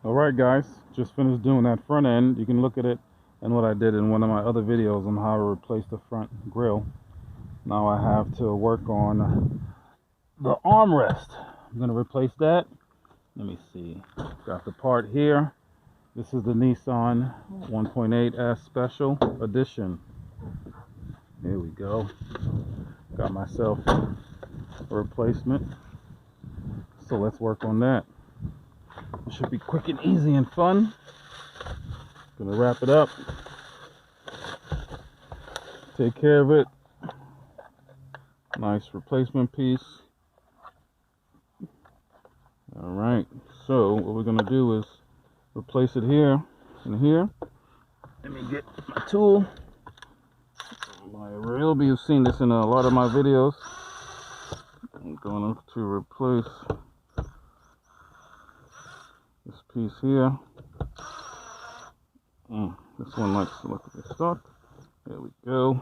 Alright guys, just finished doing that front end. You can look at it and what I did in one of my other videos on how to replace the front grille. Now I have to work on the armrest. I'm going to replace that. Let me see. Got the part here. This is the Nissan 1.8S Special Edition. Here we go. Got myself a replacement. So let's work on that. It should be quick and easy and fun. Gonna wrap it up. Take care of it. Nice replacement piece. Alright, so what we're gonna do is replace it here and here. Let me get my tool. My Ryobi, you've seen this in a lot of my videos. I'm going to replace this piece here. This one likes to look a bit stuck. There we go.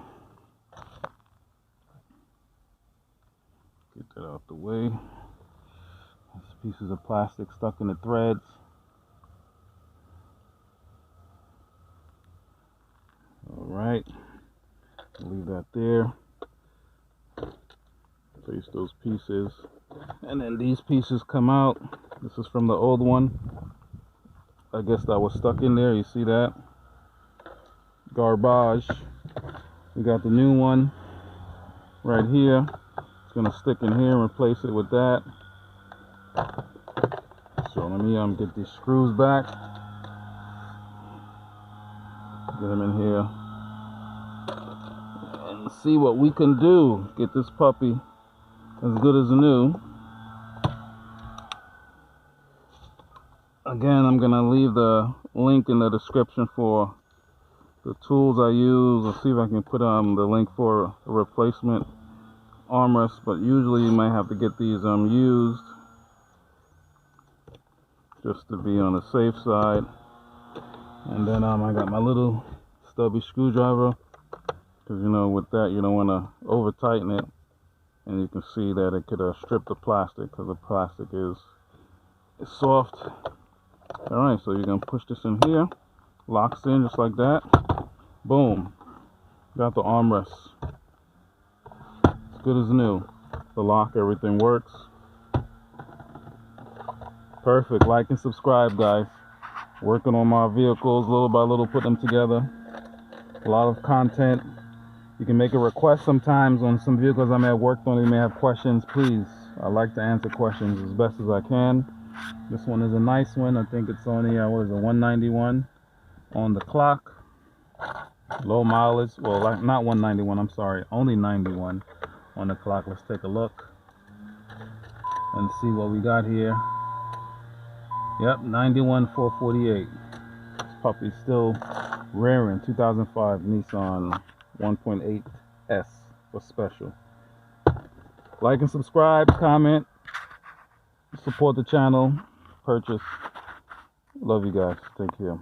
Get that out the way. This pieces of plastic stuck in the threads. Alright. Leave that there. Place those pieces. And then these pieces come out. This is from the old one. I guess that was stuck in there. You see that? Garbage. We got the new one right here. It's gonna stick in here and replace it with that. So let me get these screws back. Get them in here and see what we can do. Get this puppy as good as new. Again, I'm gonna leave the link in the description for the tools I use. I'll see if I can put the link for a replacement armrest, but usually you might have to get these used just to be on the safe side. And then I got my little stubby screwdriver, because you know with that you don't want to over tighten it, and you can see that it could strip the plastic because the plastic is soft. Alright, so you're going to push this in here, locks in just like that. Boom, got the armrest. As good as new. The lock, everything works. Perfect. Like and subscribe, guys. Working on my vehicles little by little, put them together. A lot of content. You can make a request sometimes on some vehicles I may have worked on. You may have questions. Please, I like to answer questions as best as I can. This one is a nice one. I think it's only what is it, 191 on the clock. Low mileage. Well, like not 191. I'm sorry, only 91 on the clock. Let's take a look and see what we got here. Yep, 91,448. This puppy's still raring. 2005 Nissan 1.8S for special. Like and subscribe, comment, support the channel, purchase. Love you guys. Take care.